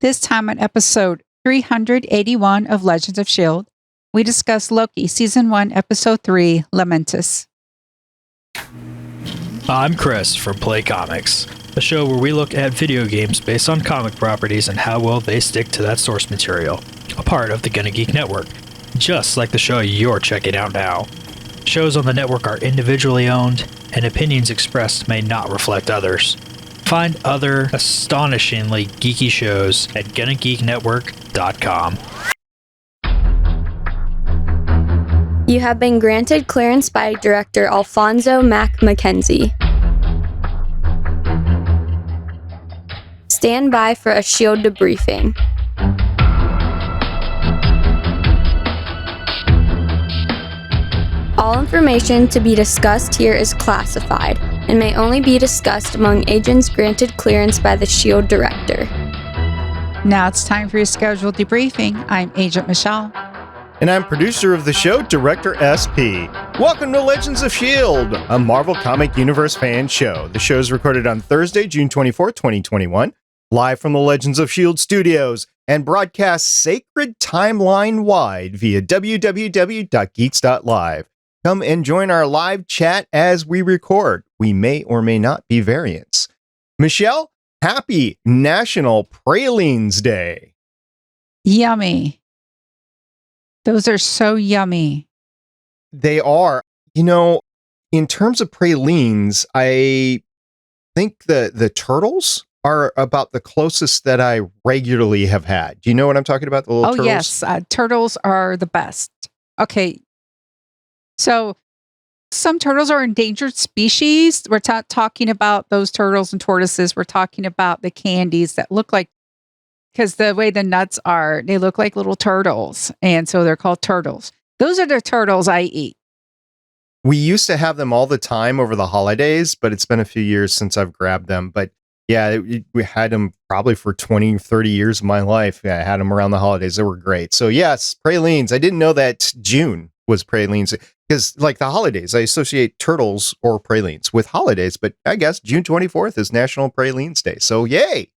This time on episode 381 of Legends of S.H.I.E.L.D., we discuss Loki Season 1, Episode 3, Lamentis. I'm Chris from Play Comics, a show where we look at video games based on comic properties and how well they stick to that source material, a part of the Gonna Geek Network, just like the show you're checking out now. Shows on the network are individually owned, and opinions expressed may not reflect others. Find other astonishingly geeky shows at GonnaGeekNetwork.com. You have been granted clearance by director Alfonso Mack Mackenzie. Stand by for a S.H.I.E.L.D. debriefing. All information to be discussed here is classified and may only be discussed among agents granted clearance by the S.H.I.E.L.D. director. Now it's time for your scheduled debriefing. I'm Agent Michelle. And I'm producer of the show, Director SP. Welcome to Legends of S.H.I.E.L.D., a Marvel Comic Universe fan show. The show is recorded on Thursday, June 24, 2021, live from the Legends of S.H.I.E.L.D. studios, and broadcast sacred timeline-wide via www.geeks.live. Come and join our live chat as we record. We may or may not be variants. Michelle, happy National Pralines Day. Yummy. Those are so yummy. They are. You know, in terms of pralines, I think the turtles are about the closest that I regularly have had. Do you know what I'm talking about? The little turtles? Yes. Turtles are the best. Okay. So some turtles are endangered species. We're talking about those turtles and tortoises. We're talking about the candies that look like, because the way the nuts are, they look like little turtles. And so they're called turtles. Those are the turtles I eat. We used to have them all the time over the holidays, but it's been a few years since I've grabbed them. But yeah, we had them probably for 20, 30 years of my life. Yeah, I had them around the holidays. They were great. So yes, pralines. I didn't know that June was pralines because like the holidays, I associate turtles or pralines with holidays. But I guess June 24th is National Pralines Day. So yay.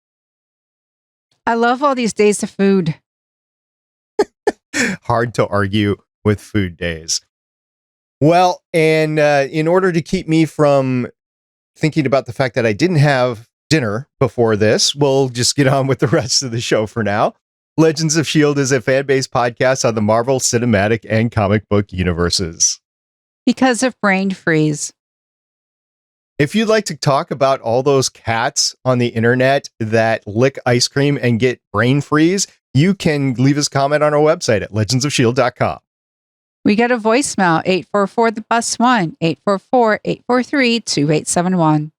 I love all these days of food. Hard to argue with food days. Well, and in order to keep me from thinking about the fact that I didn't have dinner before this, we'll just get on with the rest of the show for now. Legends of S.H.I.E.L.D. is a fan-based podcast on the Marvel Cinematic and comic book universes. Because of brain freeze. If you'd like to talk about all those cats on the internet that lick ice cream and get brain freeze, you can leave us a comment on our website at legendsofshield.com. We got a voicemail, 844-THE-BUS-1, 844-843-2871.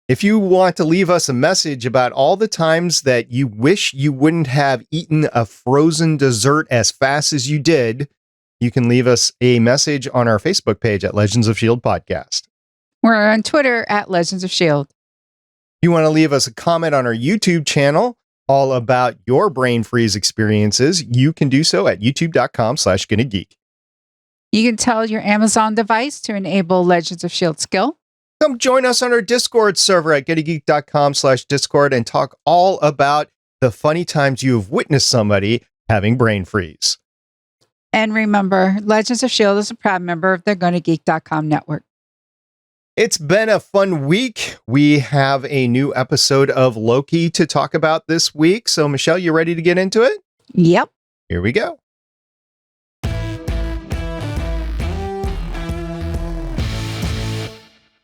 If you want to leave us a message about all the times that you wish you wouldn't have eaten a frozen dessert as fast as you did, you can leave us a message on our Facebook page at Legends of S.H.I.E.L.D. Podcast. We're on Twitter at Legends of S.H.I.E.L.D. If you want to leave us a comment on our YouTube channel all about your brain freeze experiences, you can do so at youtube.com/GonnaGeek. You can tell your Amazon device to enable Legends of S.H.I.E.L.D. skill. Come join us on our Discord server at GonnaGeek.com/Discord and talk all about the funny times you have witnessed somebody having brain freeze. And remember, Legends of S.H.I.E.L.D. is a proud member of the GonnaGeek.com network. It's been a fun week. We have a new episode of Loki to talk about this week. So, Michelle, you ready to get into it? Yep. Here we go.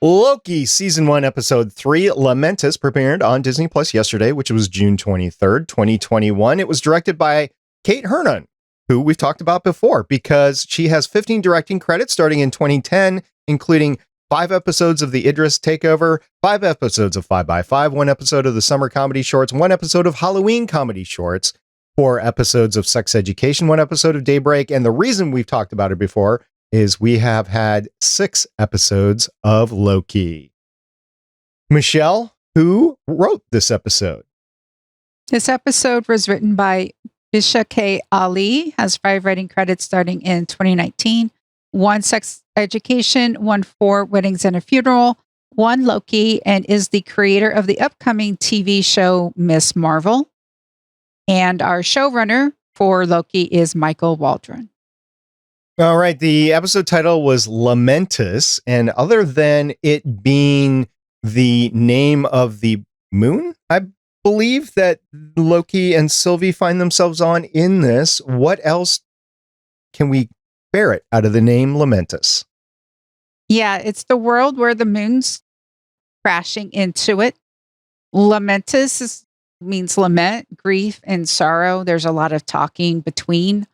Loki Season 1, Episode 3, Lamentis, premiered on Disney Plus yesterday, which was June 23rd, 2021. It was directed by Kate Herron, who we've talked about before, because she has 15 directing credits starting in 2010, including 5 episodes of the Idris Takeover, 5 episodes of 5x5, 1 episode of the Summer Comedy Shorts, 1 episode of Halloween Comedy Shorts, 4 episodes of Sex Education, 1 episode of Daybreak, and the reason we've talked about it before is we have had 6 episodes of Loki. Michelle, who wrote this episode? This episode was written by Bisha K. Ali, has 5 writing credits starting in 2019. 1 Sex Education, 1 for Weddings and a Funeral, 1 Loki, and is the creator of the upcoming TV show Miss Marvel. And our showrunner for Loki is Michael Waldron. All right. The episode title was Lamentis. And other than it being the name of the moon, I believe that Loki and Sylvie find themselves on in this, what else can we ferret out of the name Lamentis? Yeah, it's the world where the moon's crashing into it. Lamentis means lament, grief, and sorrow. There's a lot of talking between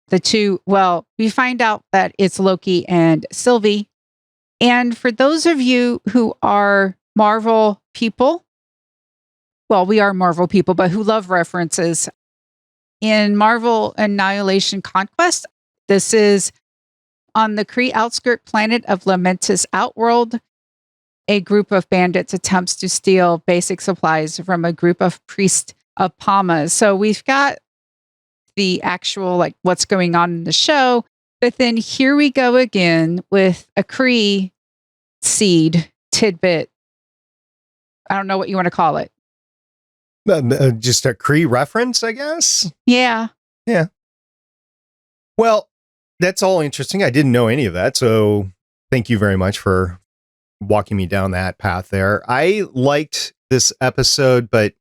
the two. Well, we find out that it's Loki and Sylvie. And for those of you who are Marvel people, well, we are Marvel people, but who love references, in Marvel Annihilation Conquest, this is on the Kree outskirt planet of Lamentis Outworld. A group of bandits attempts to steal basic supplies from a group of priests of Palmas. So we've got the actual, like, what's going on in the show. But then here we go again with a Kree seed tidbit. I don't know what you want to call it. Just a Kree reference, I guess? Yeah. Yeah. Well, that's all interesting. I didn't know any of that. So thank you very much for walking me down that path there. I liked this episode, but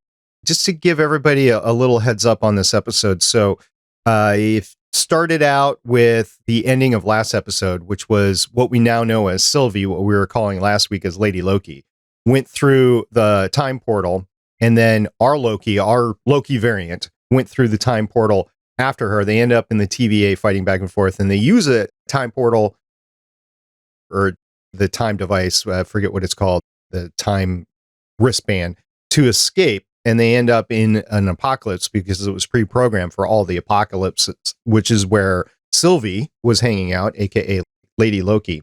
just to give everybody a little heads up on this episode. So it started out with the ending of last episode, which was what we now know as Sylvie, what we were calling last week as Lady Loki, went through the time portal. And then our Loki variant, went through the time portal after her. They end up in the TVA fighting back and forth, and they use a time portal or the time device, I forget what it's called, the time wristband, to escape. And they end up in an apocalypse because it was pre-programmed for all the apocalypses, which is where Sylvie was hanging out, aka Lady Loki.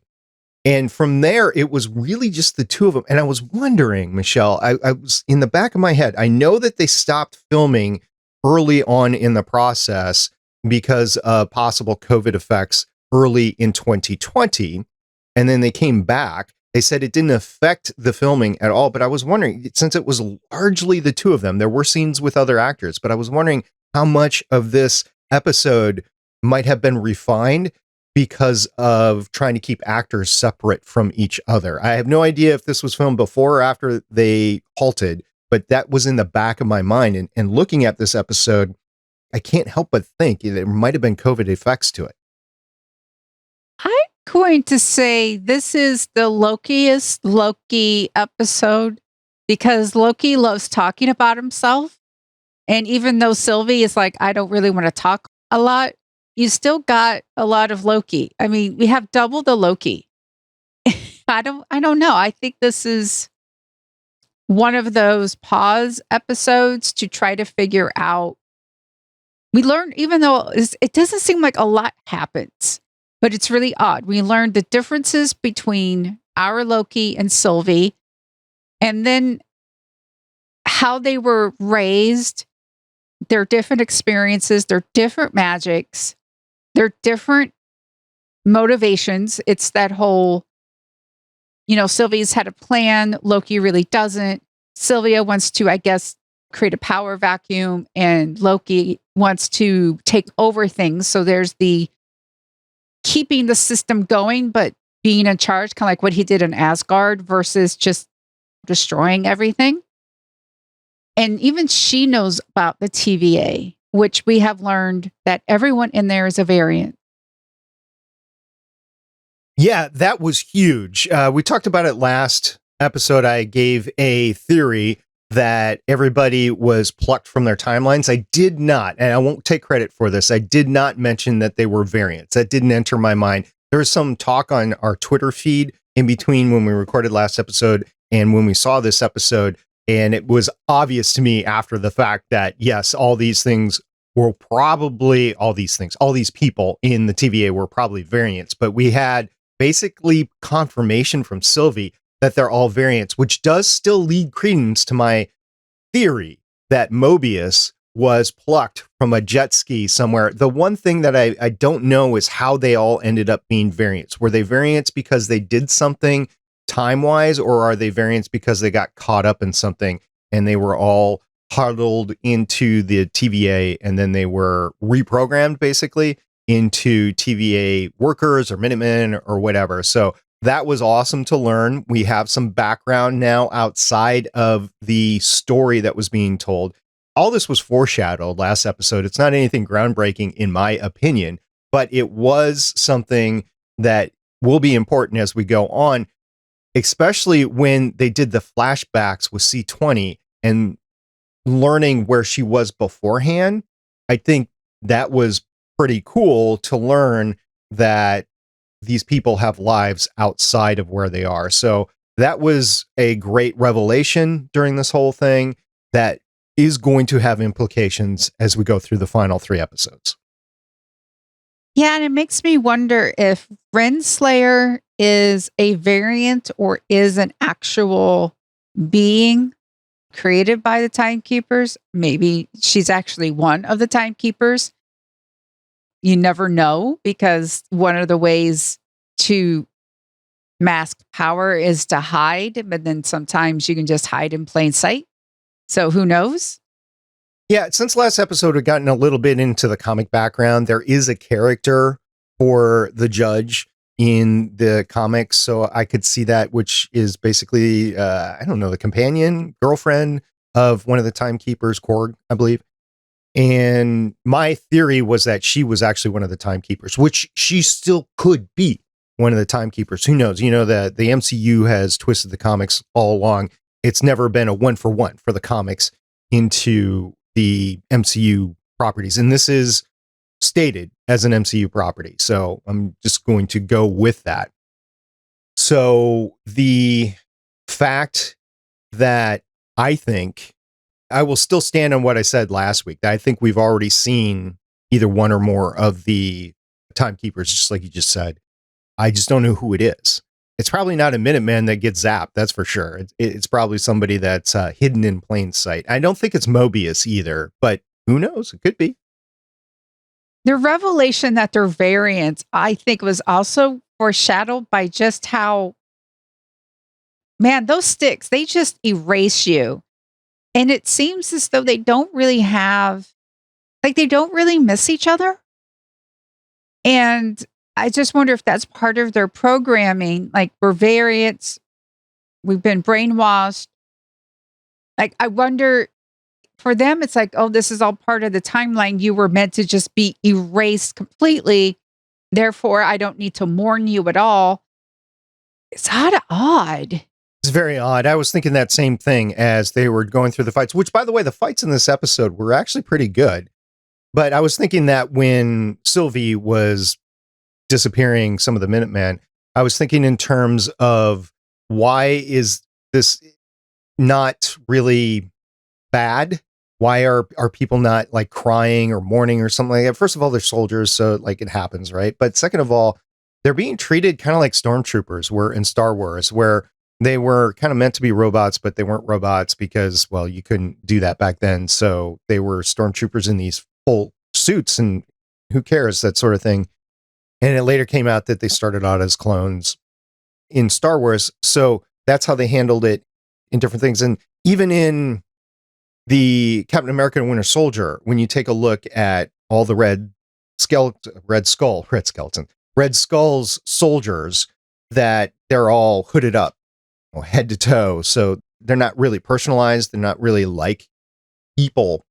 And from there, it was really just the two of them. And I was wondering, Michelle, I was in the back of my head, I know that they stopped filming early on in the process because of possible COVID effects early in 2020. And then they came back. They said it didn't affect the filming at all. But I was wondering, since it was largely the two of them, there were scenes with other actors, but I was wondering how much of this episode might have been refined because of trying to keep actors separate from each other. I have no idea if this was filmed before or after they halted, but that was in the back of my mind. And looking at this episode, I can't help but think there might have been COVID effects to it. I'm going to say this is the Lokiest Loki episode because Loki loves talking about himself. And even though Sylvie is like, I don't really want to talk a lot, you still got a lot of Loki. I mean, we have double the Loki. I don't know. I think this is one of those pause episodes to try to figure out. We learn, even though it doesn't seem like a lot happens, but it's really odd. We learned the differences between our Loki and Sylvie, and then how they were raised, their different experiences, their different magics, their different motivations. It's that whole, Sylvie's had a plan. Loki really doesn't. Sylvia wants to, I guess, create a power vacuum, and Loki wants to take over things. So there's the keeping the system going, but being in charge, kind of like what he did in Asgard versus just destroying everything. And even she knows about the TVA, which we have learned that everyone in there is a variant. Yeah, that was huge. We talked about it last episode. I gave a theory that everybody was plucked from their timelines. I did not, and I won't take credit for this, I did not mention that they were variants. That didn't enter my mind. There was some talk on our Twitter feed in between when we recorded last episode and when we saw this episode. And it was obvious to me after the fact that, yes, all these people in the TVA were probably variants. But we had basically confirmation from Sylvie that they're all variants, which does still lead credence to my theory that Mobius was plucked from a jet ski somewhere. The one thing that I don't know is how they all ended up being variants. Were they variants because they did something time-wise, or are they variants because they got caught up in something and they were all huddled into the TVA, and then they were reprogrammed basically into TVA workers or Minutemen or whatever. So that was awesome to learn. We have some background now outside of the story that was being told. All this was foreshadowed last episode. It's not anything groundbreaking in my opinion, but it was something that will be important as we go on, especially when they did the flashbacks with C20 and learning where she was beforehand. I think that was pretty cool to learn that these people have lives outside of where they are. So that was a great revelation during this whole thing that is going to have implications as we go through the final 3 episodes. Yeah, and it makes me wonder if Renslayer is a variant or is an actual being created by the Timekeepers. Maybe she's actually one of the Timekeepers. You never know, because one of the ways to mask power is to hide, but then sometimes you can just hide in plain sight. So who knows? Yeah, since last episode, we've gotten a little bit into the comic background. There is a character for the judge in the comics, so I could see that, which is basically, I don't know, the companion, girlfriend of one of the Timekeepers, Korg, I believe. And my theory was that she was actually one of the Timekeepers, which she still could be one of the Timekeepers. Who knows? You know, the MCU has twisted the comics all along. It's never been a 1-for-1 for the comics into the MCU properties. And this is stated as an MCU property. So I'm just going to go with that. So the fact that I think I will still stand on what I said last week, that I think we've already seen either one or more of the Timekeepers, just like you just said. I just don't know who it is. It's probably not a Minuteman that gets zapped, that's for sure. It's probably somebody that's hidden in plain sight. I don't think it's Mobius either, but who knows? It could be. The revelation that they're variants, I think, was also foreshadowed by just how, man, those sticks, they just erase you. And it seems as though they don't really have, like, they don't really miss each other. And I just wonder if that's part of their programming. Like, we're variants, we've been brainwashed. Like, I wonder, for them, it's like, oh, this is all part of the timeline. You were meant to just be erased completely. Therefore, I don't need to mourn you at all. It's odd. It's very odd. I was thinking that same thing as they were going through the fights, which, by the way, the fights in this episode were actually pretty good. But I was thinking that when Sylvie was disappearing some of the Minutemen, I was thinking in terms of, why is this not really bad? Why are people not like crying or mourning or something like that? First of all, they're soldiers, so like it happens, right? But second of all, they're being treated kind of like stormtroopers were in Star Wars, where they were kind of meant to be robots, but they weren't robots because, well, you couldn't do that back then. So they were stormtroopers in these full suits, and who cares, that sort of thing. And it later came out that they started out as clones in Star Wars. So that's how they handled it in different things. And even in the Captain America and Winter Soldier, when you take a look at all the Red Skull's soldiers, that they're all hooded up, head to toe. So they're not really personalized. They're not really like people.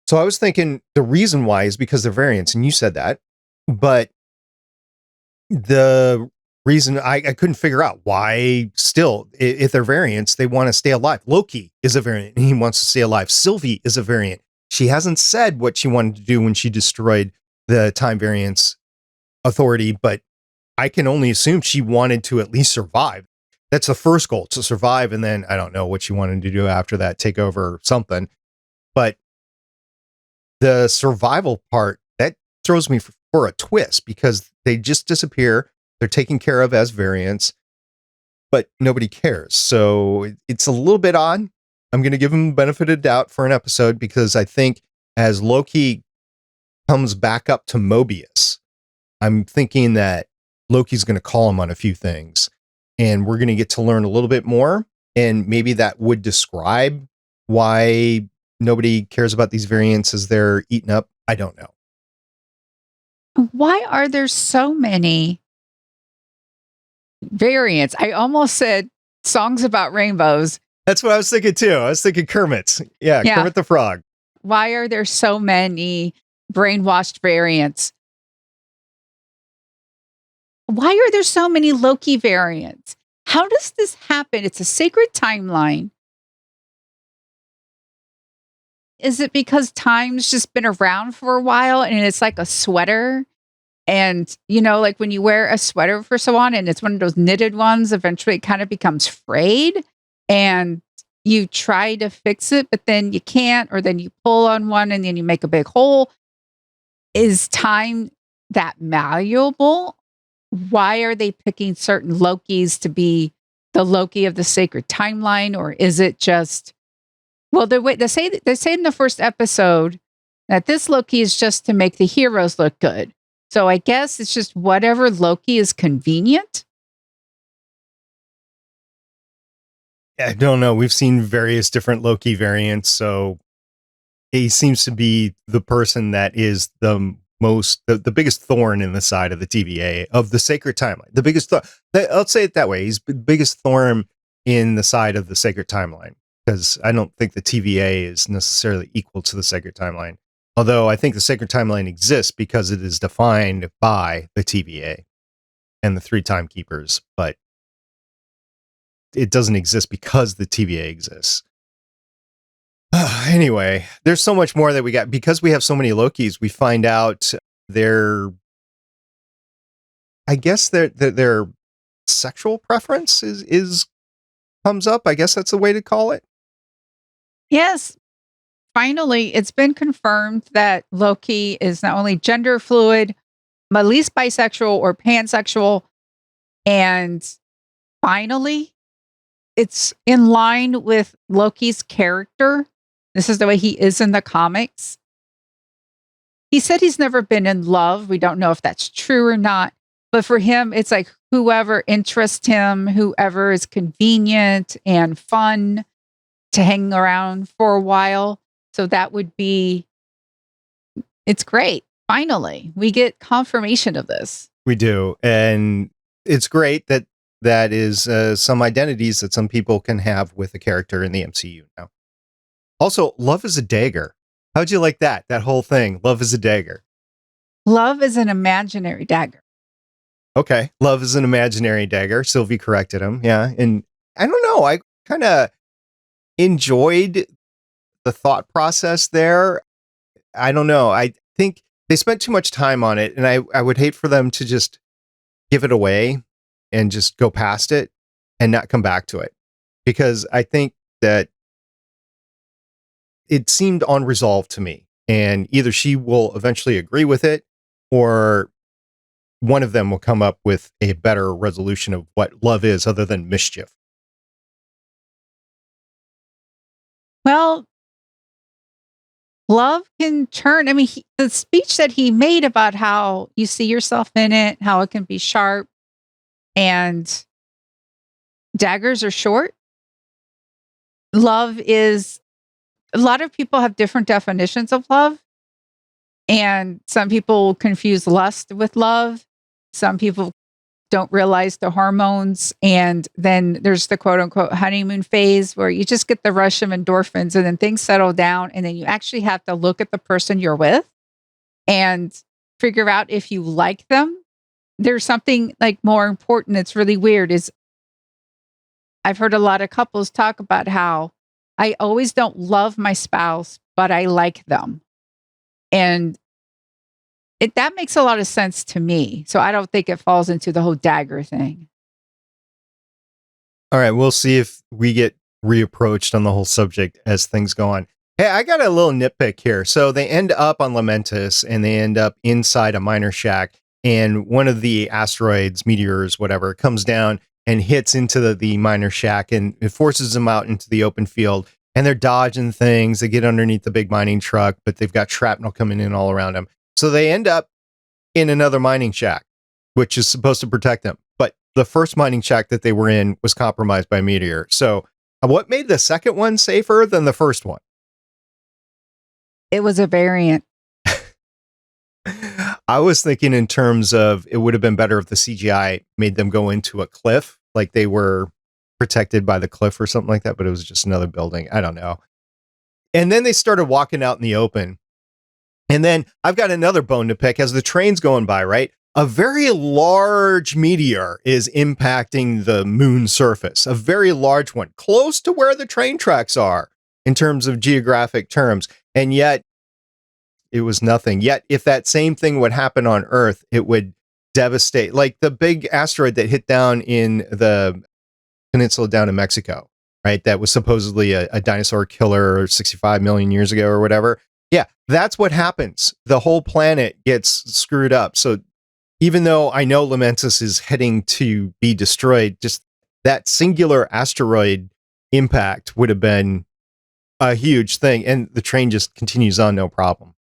So I was thinking the reason why is because they're variants, and you said that. But the reason I couldn't figure out why still, if they're variants, they want to stay alive. Loki is a variant and he wants to stay alive. Sylvie is a variant. She hasn't said what she wanted to do when she destroyed the Time Variance Authority, but I can only assume she wanted to at least survive. That's the first goal, to survive. And then I don't know what she wanted to do after that, take over something. But the survival part, that throws me for a twist, because they just disappear. They're taken care of as variants, but nobody cares. So it's a little bit odd. I'm going to give them the benefit of doubt for an episode, because I think as Loki comes back up to Mobius, I'm thinking that Loki's going to call him on a few things, and we're going to get to learn a little bit more. And maybe that would describe Why nobody cares about these variants as they're eaten up, I don't know. Why are there so many variants? I almost said songs about rainbows. That's what I was thinking too. I was thinking Kermit's. Yeah, Yeah. Kermit the Frog. Why are there so many brainwashed variants? Why are there so many Loki variants? How does this happen? It's a sacred timeline. Is it because time's just been around for a while and it's like a sweater? And, like when you wear a sweater for so long and it's one of those knitted ones, eventually it kind of becomes frayed and you try to fix it, but then you can't, or then you pull on one and then you make a big hole. Is time that malleable? Why are they picking certain Lokis to be the Loki of the sacred timeline? Or is it just, well, they say in the first episode that this Loki is just to make the heroes look good. So I guess it's just whatever Loki is convenient. I don't know. We've seen various different Loki variants, so he seems to be the person that is the biggest thorn in the side of the TVA of the sacred timeline. The biggest let's say it that way. He's the biggest thorn in the side of the sacred timeline, because I don't think the TVA is necessarily equal to the sacred timeline. Although I think the sacred timeline exists because it is defined by the TVA and the three timekeepers, but it doesn't exist because the TVA exists. Anyway, there's so much more that we got. Because we have so many Lokis, we find out their sexual preference is comes up. I guess that's the way to call it. Yes. Finally, it's been confirmed that Loki is not only gender fluid, but at least bisexual or pansexual. And finally, it's in line with Loki's character. This is the way he is in the comics. He said he's never been in love. We don't know if that's true or not. But for him, it's like whoever interests him, whoever is convenient and fun to hang around for a while. So that would be, it's great. Finally, we get confirmation of this. We do. And it's great that is some identities that some people can have with a character in the MCU now. Also, love is a dagger. How'd you like that? That whole thing, love is a dagger. Love is an imaginary dagger. Okay, love is an imaginary dagger. Sylvie corrected him. Yeah. And I don't know. I kind of enjoyed the thought process there. I don't know. I think they spent too much time on it, and I would hate for them to just give it away and just go past it and not come back to it, because I think that it seemed unresolved to me, and either she will eventually agree with it or one of them will come up with a better resolution of what love is other than mischief. Well, love can turn. I mean, the speech that he made about how you see yourself in it, how it can be sharp, and daggers are short. Love is, a lot of people have different definitions of love. And some people confuse lust with love. Some people don't realize the hormones. And then there's the quote unquote honeymoon phase where you just get the rush of endorphins and then things settle down. And then you actually have to look at the person you're with and figure out if you like them. There's something like more important. It's really weird is I've heard a lot of couples talk about how I always don't love my spouse, but I like them. And that makes a lot of sense to me. So I don't think it falls into the whole dagger thing. All right, we'll see if we get reapproached on the whole subject as things go on. Hey, I got a little nitpick here. So they end up on Lamentis and they end up inside a miner shack, and one of the asteroids, meteors, whatever, comes down and hits into the miner shack, and it forces them out into the open field, and they're dodging things. They get underneath the big mining truck, but they've got shrapnel coming in all around them. So they end up in another mining shack, which is supposed to protect them. But the first mining shack that they were in was compromised by a meteor. So What made the second one safer than the first one? It was a variant. I was thinking in terms of it would have been better if the CGI made them go into a cliff, like they were protected by the cliff or something like that, but it was just another building. I don't know. And then they started walking out in the open. And then I've got another bone to pick as the train's going by, right? A very large meteor is impacting the moon surface, a very large one, close to where the train tracks are in terms of geographic terms. And yet it was nothing. Yet if that same thing would happen on Earth, it would devastate, like the big asteroid that hit down in the peninsula down in Mexico, right? That was supposedly a dinosaur killer 65 million years ago or whatever. Yeah, that's what happens. The whole planet gets screwed up. So even though I know Lamentis is heading to be destroyed, just that singular asteroid impact would have been a huge thing. And the train just continues on, no problem.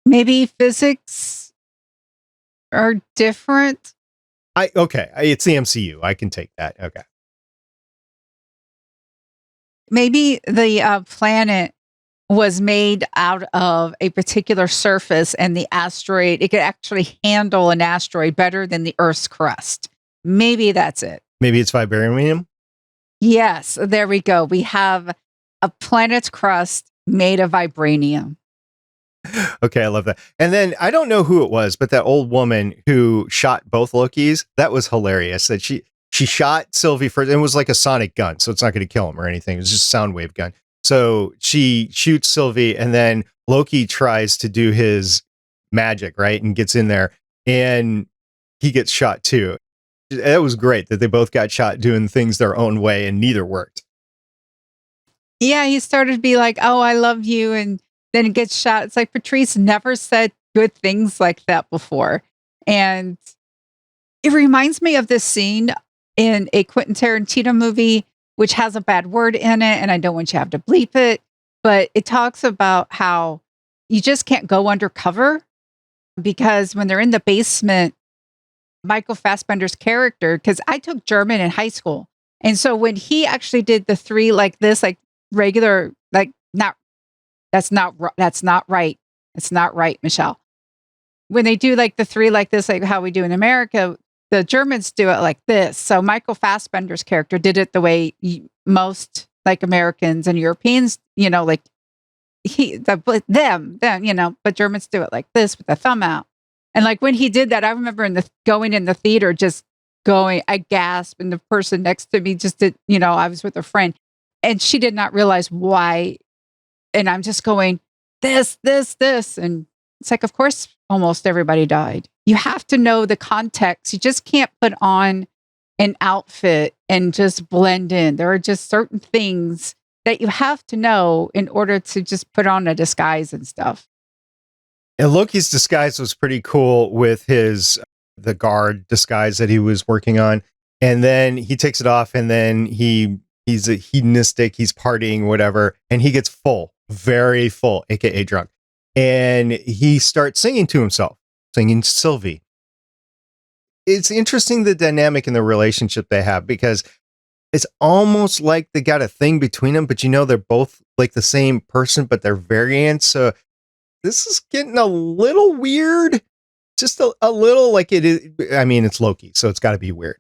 Maybe physics are different. Okay, it's the MCU. I can take that. Okay. Maybe the planet was made out of a particular surface, and the asteroid, it could actually handle an asteroid better than the Earth's crust. Maybe that's it. Maybe it's vibranium. Yes, there we go. We have a planet's crust made of vibranium. Okay, I love that. And then I don't know who it was, but that old woman who shot both Lokis, that was hilarious. That she shot Sylvie first, and it was like a sonic gun, so it's not going to kill him or anything. It was just a sound wave gun. So she shoots Sylvie, and then Loki tries to do his magic, right? And gets in there, and he gets shot too. It was great that they both got shot doing things their own way, and neither worked. Yeah, he started to be like, oh, I love you. And then he gets shot. It's like Patrice never said good things like that before. And it reminds me of this scene in a Quentin Tarantino movie, which has a bad word in it. And I don't want you to have to bleep it, but it talks about how you just can't go undercover because when they're in the basement, Michael Fassbender's character, because I took German in high school. And so when he actually did the three like this, like regular, like that's not right. It's not right, Michelle. When they do like the three like this, like how we do in America, the Germans do it like this. So Michael Fassbender's character did it the way most like Americans and Europeans, like them, but Germans do it like this with the thumb out. And like when he did that, I remember going in the theater, just going, I gasped, and the person next to me just did, I was with a friend and she did not realize why. And I'm just going, this. And it's like, of course, almost everybody died. You have to know the context. You just can't put on an outfit and just blend in. There are just certain things that you have to know in order to just put on a disguise and stuff. And Loki's disguise was pretty cool with the guard disguise that he was working on. And then he takes it off, and then he's a hedonistic, he's partying, whatever, and he gets full, very full, aka drunk. And he starts singing to himself, singing to Sylvie. It's interesting the dynamic in the relationship they have, because it's almost like they got a thing between them, but they're both like the same person, but they're variants. So this is getting a little weird. Just a little like it is. I mean, it's Loki, so it's got to be weird.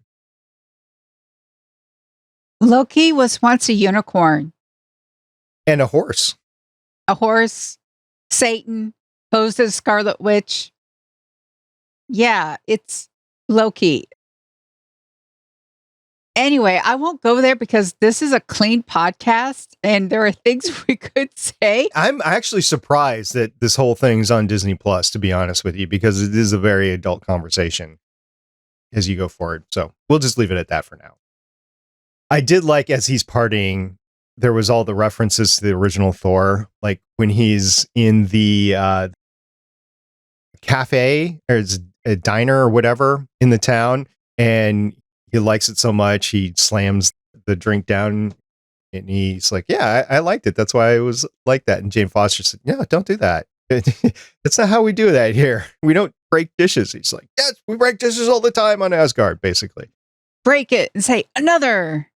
Loki was once a unicorn. And a horse. A horse, Satan, posed as Scarlet Witch. Yeah, it's Loki. Anyway, I won't go there because this is a clean podcast and there are things we could say. I'm actually surprised that this whole thing's on Disney Plus, to be honest with you, because it is a very adult conversation as you go forward. So we'll just leave it at that for now. I did like, as he's partying, there was all the references to the original Thor, like when he's in the cafe or it's a diner or whatever in the town, and he likes it so much he slams the drink down, and he's like, yeah, I liked it, that's why I was like that. And Jane Foster said, no, don't do that. That's not how we do that here. We don't break dishes. He's like, yes, we break dishes all the time on Asgard, basically. Break it and say another.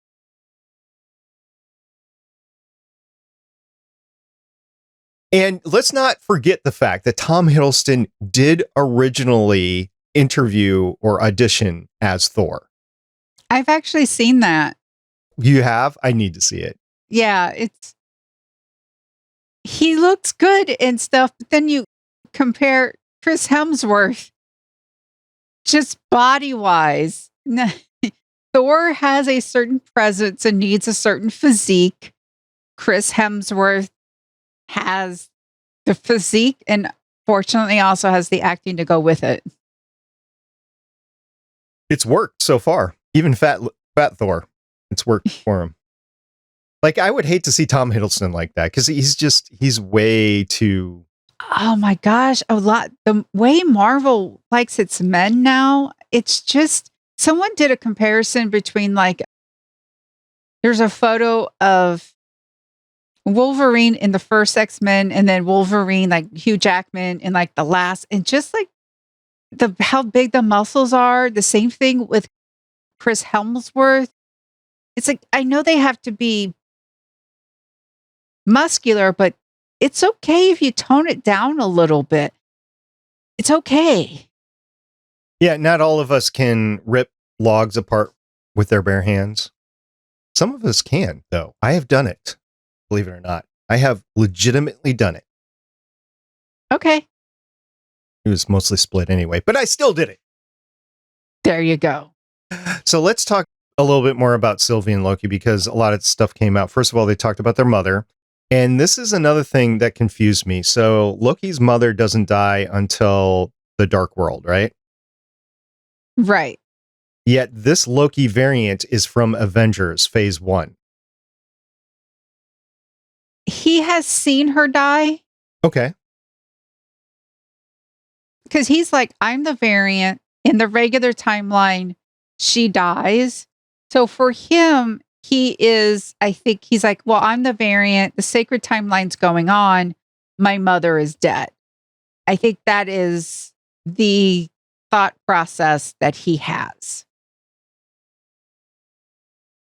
And let's not forget the fact that Tom Hiddleston did originally interview or audition as Thor. I've actually seen that. You have? I need to see it. Yeah, he looks good and stuff, but then you compare Chris Hemsworth just body-wise. Thor has a certain presence and needs a certain physique. Chris Hemsworth has the physique and fortunately also has the acting to go with it. It's worked so far. Even fat Thor, it's worked for him. Like, I would hate to see Tom Hiddleston like that because he's way too. Oh my gosh, a lot. The way Marvel likes its men now, it's just, someone did a comparison between like, there's a photo of Wolverine in the first X-Men and then Wolverine, like Hugh Jackman in like the last, and just like how big the muscles are. The same thing with Chris Hemsworth. It's like, I know they have to be muscular, but it's okay if you tone it down a little bit. It's okay. Yeah, not all of us can rip logs apart with their bare hands. Some of us can, though. I have done it. Believe it or not. I have legitimately done it. Okay. It was mostly split anyway, but I still did it. There you go. So let's talk a little bit more about Sylvie and Loki because a lot of stuff came out. First of all, they talked about their mother. And this is another thing that confused me. So Loki's mother doesn't die until the Dark World, right? Right. Yet this Loki variant is from Avengers Phase 1. He has seen her die Okay. because he's like, I'm the variant. In the regular timeline, she dies. So for him, he is, I think he's like, well, I'm the variant. The sacred timeline's going on. My mother is dead. I think that is the thought process that he has.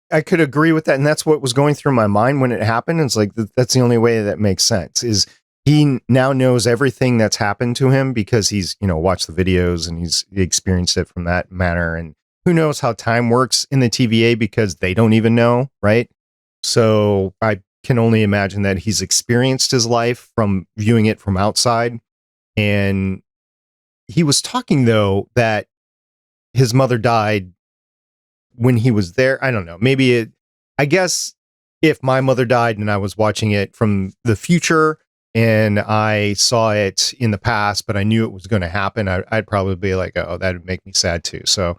I could agree with that. And that's what was going through my mind when it happened. It's like, that's the only way that makes sense is he now knows everything that's happened to him because he's, watched the videos and he's experienced it from that manner. And who knows how time works in the TVA because they don't even know. Right. So I can only imagine that he's experienced his life from viewing it from outside. And he was talking, though, that his mother died when he was there. I don't know. Maybe I guess if my mother died and I was watching it from the future and I saw it in the past, but I knew it was going to happen, I'd probably be like, oh, that would make me sad too. So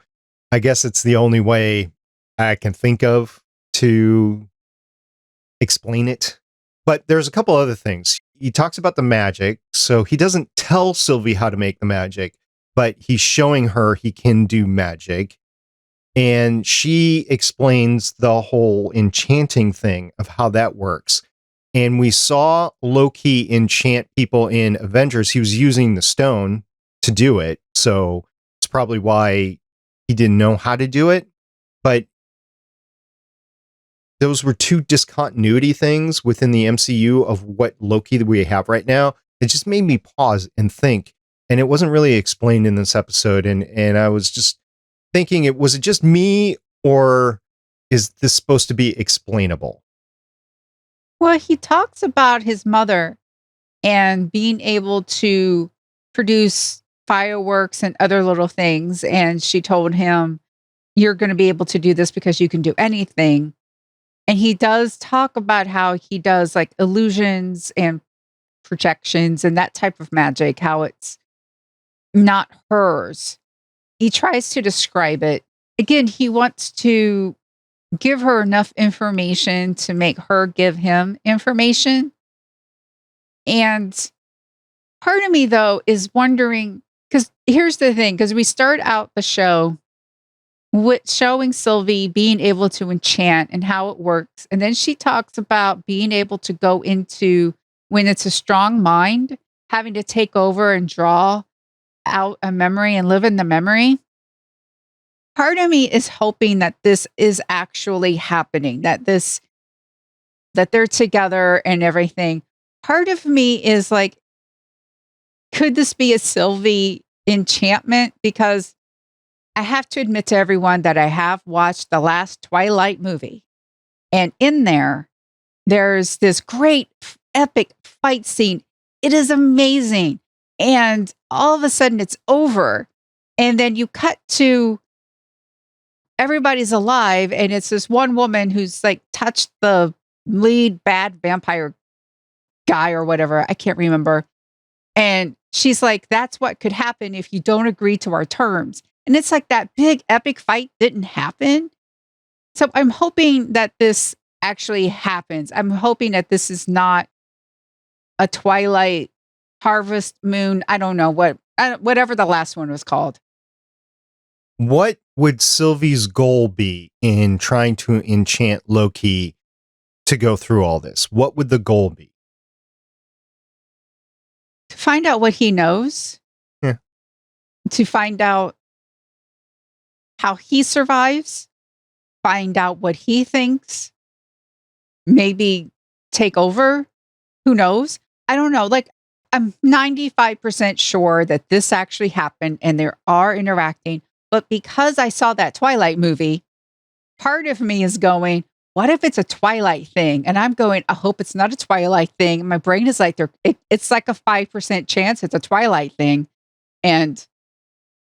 I guess it's the only way I can think of to explain it. But there's a couple other things. He talks about the magic. So he doesn't tell Sylvie how to make the magic, but he's showing her he can do magic. And she explains the whole enchanting thing of how that works. And we saw Loki enchant people in Avengers. He was using the stone to do it. So it's probably why he didn't know how to do it. But those were two discontinuity things within the MCU of what Loki that we have right now. It just made me pause and think. And it wasn't really explained in this episode. And I was just thinking, was it just me or is this supposed to be explainable? Well, he talks about his mother and being able to produce fireworks and other little things. And she told him, you're going to be able to do this because you can do anything. And he does talk about how he does like illusions and projections and that type of magic, how it's not hers. He tries to describe it. Again, he wants to give her enough information to make her give him information. And part of me, though, is wondering, because here's the thing, because we start out the show with showing Sylvie being able to enchant and how it works. And then she talks about being able to go into, when it's a strong mind, having to take over and draw out a memory and live in the memory. Part of me is hoping that this is actually happening, that they're together and everything. part of me is like, could this be a Sylvie enchantment? Because I have to admit to everyone that I have watched the last Twilight movie. And in there's this great epic fight scene. It is amazing. And all of a sudden it's over. And then you cut to everybody's alive. And it's this one woman who's like touched the lead bad vampire guy or whatever. I can't remember. And she's like, that's what could happen if you don't agree to our terms. And it's like that big epic fight didn't happen. So I'm hoping that this actually happens. I'm hoping that this is not a Twilight Harvest Moon. I don't know whatever the last one was called. What would Sylvie's goal be in trying to enchant Loki to go through all this? What would the goal be? To find out what he knows. Yeah. To find out how he survives. Find out what he thinks. Maybe take over. Who knows? I don't know. Like, I'm 95% sure that this actually happened and they are interacting. But because I saw that Twilight movie, part of me is going, what if it's a Twilight thing? And I'm going, I hope it's not a Twilight thing. And my brain is like, it's like a 5% chance it's a Twilight thing. And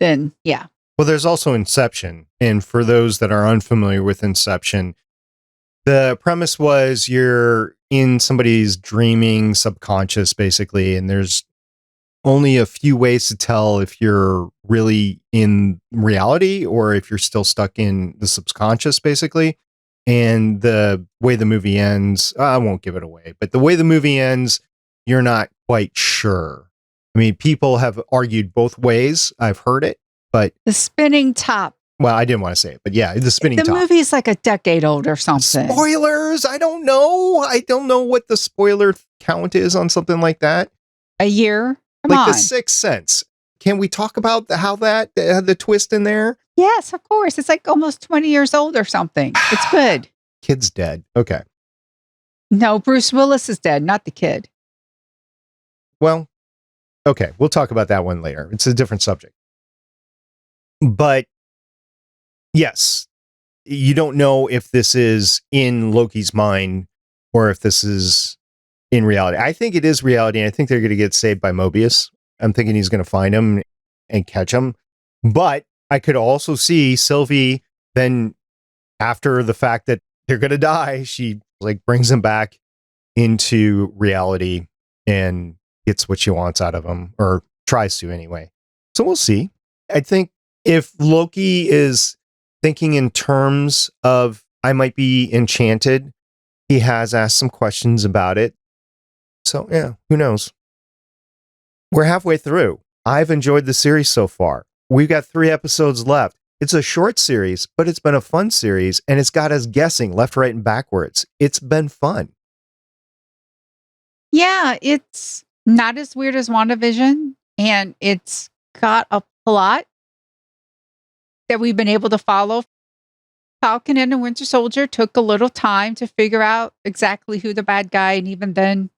then, yeah. Well, there's also Inception. And for those that are unfamiliar with Inception, the premise was you're in somebody's dreaming subconscious, basically, and there's only a few ways to tell if you're really in reality or if you're still stuck in the subconscious, basically. And the way the movie ends, I won't give it away, but the way the movie ends, you're not quite sure. I mean, people have argued both ways. I've heard it, but the spinning top. Well, I didn't want to say it, but yeah, the spinning top. The movie's like a decade old or something. Spoilers? I don't know. I don't know what the spoiler count is on something like that. A year? Come like on. The Sixth Sense. Can we talk about how that had the twist in there? Yes, of course. It's like almost 20 years old or something. It's good. Kid's dead. Okay. No, Bruce Willis is dead, not the kid. Well, okay. We'll talk about that one later. It's a different subject. But yes, you don't know if this is in Loki's mind or if this is in reality. I think it is reality, and I think they're going to get saved by Mobius. I'm thinking he's going to find him and catch him. But I could also see Sylvie then, after the fact that they're going to die, she like brings him back into reality and gets what she wants out of him, or tries to anyway. So we'll see. I think if Loki is thinking in terms of I might be enchanted, he has asked some questions about it. So yeah, who knows? We're halfway through. I've enjoyed the series so far. We've got 3 episodes left. It's a short series, but it's been a fun series, and it's got us guessing left, right, and backwards. It's been fun. Yeah, it's not as weird as WandaVision, and it's got a plot that we've been able to follow. Falcon and the Winter Soldier took a little time to figure out exactly who the bad guy, and even then,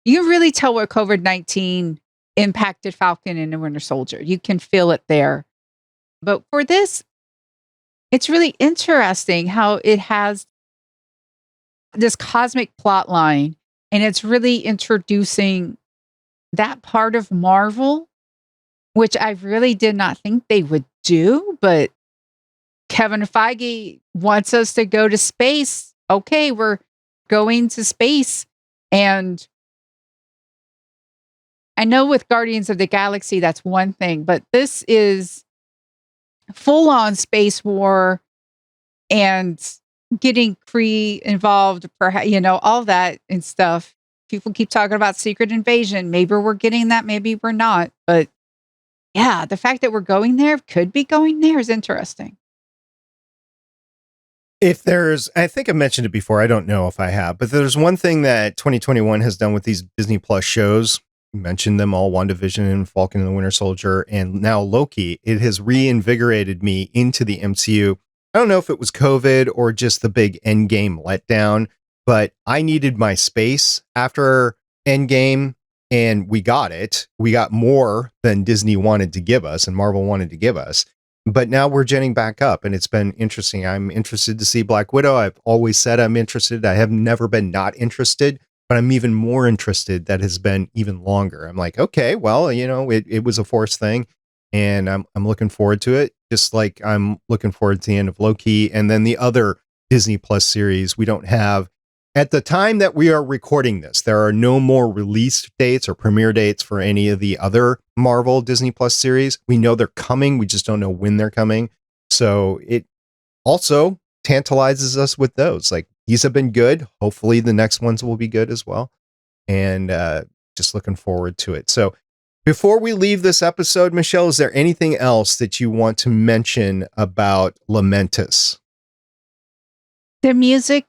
you can really tell what COVID-19 impacted Falcon and the Winter Soldier. You can feel it there. But for this, it's really interesting how it has this cosmic plot line, and it's really introducing that part of Marvel, which I really did not think they would do. But Kevin Feige wants us to go to space. Okay, we're going to space. And I know with Guardians of the Galaxy, that's one thing, but this is full on space war and getting Kree involved, perhaps, all that and stuff. People keep talking about Secret Invasion. Maybe we're getting that, maybe we're not. But yeah, the fact that we're going there, could be going there, is interesting. I think I mentioned it before, I don't know if I have, but there's one thing that 2021 has done with these Disney Plus shows. You mentioned them all, WandaVision and Falcon and the Winter Soldier, and now Loki. It has reinvigorated me into the MCU. I don't know if it was COVID or just the big Endgame letdown, but I needed my space after Endgame, and we got it. We got more than Disney wanted to give us and Marvel wanted to give us. But now we're jetting back up, and it's been interesting. I'm interested to see Black Widow. I've always said I'm interested. I have never been not interested, but I'm even more interested. That has been even longer. I'm like, okay, well, it was a forced thing, and I'm looking forward to it. Just like I'm looking forward to the end of Loki, and then the other Disney Plus series. We don't have, at the time that we are recording this, there are no more release dates or premiere dates for any of the other Marvel Disney Plus series. We know they're coming. We just don't know when they're coming. So it also tantalizes us with those. Like, these have been good. Hopefully the next ones will be good as well. And just looking forward to it. So before we leave this episode, Michelle, is there anything else that you want to mention about Lamentis? The music's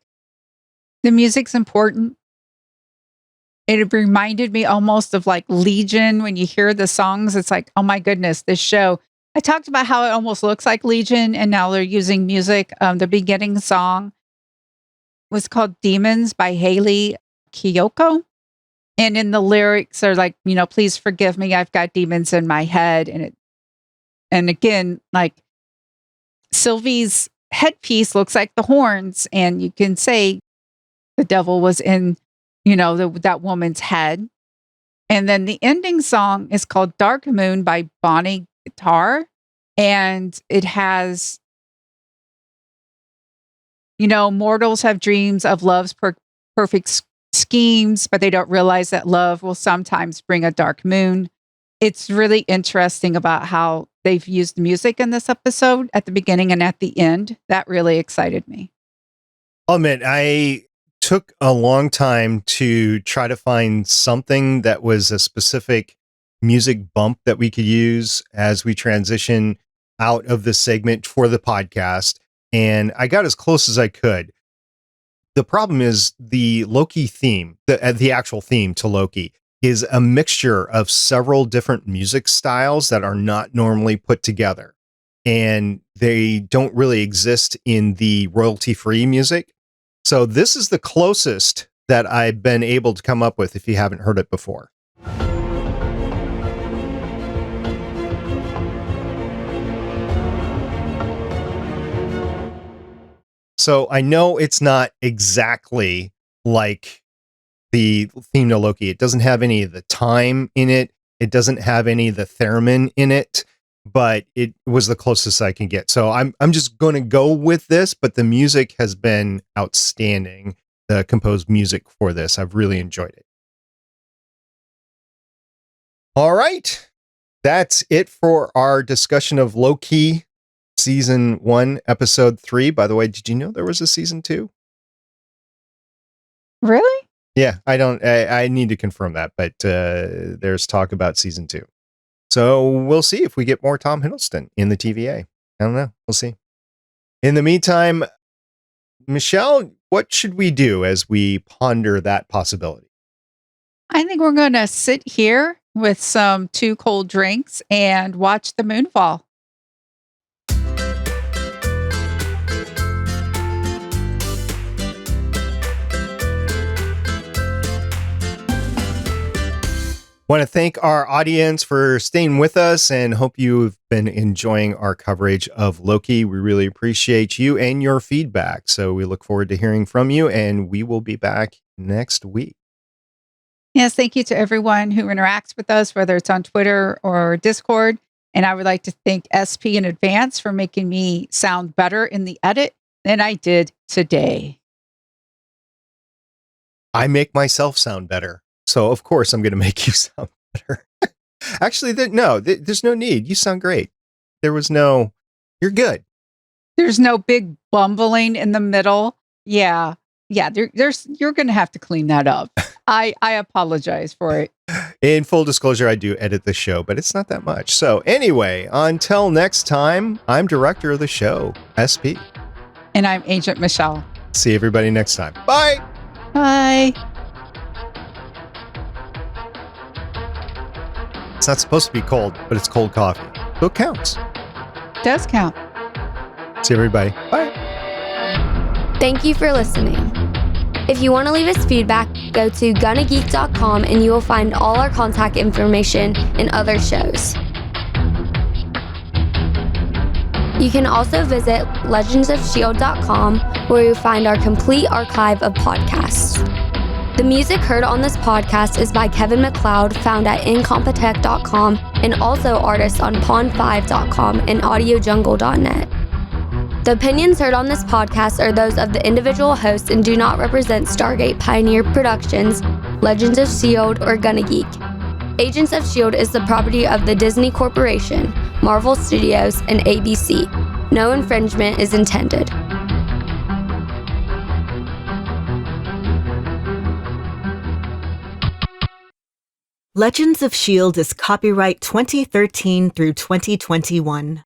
important. It reminded me almost of like Legion. When you hear the songs, it's like, oh my goodness, this show. I talked about how it almost looks like Legion, and now they're using music. The beginning song was called Demons by Haley Kiyoko. And in the lyrics are like, please forgive me, I've got demons in my head. And again, like Sylvie's headpiece looks like the horns, and you can say the devil was in, that woman's head. And then the ending song is called Dark Moon by Bonnie Guitar. And it has, mortals have dreams of love's perfect schemes, but they don't realize that love will sometimes bring a dark moon. It's really interesting about how they've used music in this episode at the beginning and at the end. That really excited me. I'll admit, I took a long time to try to find something that was a specific music bump that we could use as we transition out of this segment for the podcast. And I got as close as I could. The problem is the Loki theme, the actual theme to Loki, is a mixture of several different music styles that are not normally put together. And they don't really exist in the royalty-free music. So this is the closest that I've been able to come up with if you haven't heard it before. So I know it's not exactly like the theme to Loki. It doesn't have any of the time in it. It doesn't have any of the theremin in it, but it was the closest I can get. So I'm just going to go with this, but the music has been outstanding. The composed music for this, I've really enjoyed it. All right. That's it for our discussion of Loki Season 1, Episode 3. By the way, did you know there was a Season 2? Really? Yeah, I need to confirm that, but there's talk about Season 2. So we'll see if we get more Tom Hiddleston in the TVA. I don't know. We'll see. In the meantime, Michelle, what should we do as we ponder that possibility? I think we're going to sit here with some 2 cold drinks and watch the moon fall. Want to thank our audience for staying with us and hope you've been enjoying our coverage of Loki. We really appreciate you and your feedback. So we look forward to hearing from you, and we will be back next week. Yes, thank you to everyone who interacts with us, whether it's on Twitter or Discord. And I would like to thank SP in advance for making me sound better in the edit than I did today. I make myself sound better. So, of course, I'm going to make you sound better. Actually, there's no need. You sound great. You're good. There's no big bumbling in the middle. Yeah. You're going to have to clean that up. I apologize for it. In full disclosure, I do edit the show, but it's not that much. So anyway, until next time, I'm director of the show, SP. And I'm Agent Michelle. See everybody next time. Bye. Bye. It's not supposed to be cold, but it's cold coffee. So it counts. Does count. See everybody. Bye. Thank you for listening. If you want to leave us feedback, go to gonnageek.com and you will find all our contact information and other shows. You can also visit legendsofshield.com where you'll find our complete archive of podcasts. The music heard on this podcast is by Kevin MacLeod, found at incompetech.com, and also artists on pond5.com and audiojungle.net. The opinions heard on this podcast are those of the individual hosts and do not represent Stargate Pioneer Productions, Legends of S.H.I.E.L.D, or Gonna Geek. Agents of S.H.I.E.L.D is the property of the Disney Corporation, Marvel Studios, and ABC. No infringement is intended. Legends of S.H.I.E.L.D. is copyright 2013 through 2021.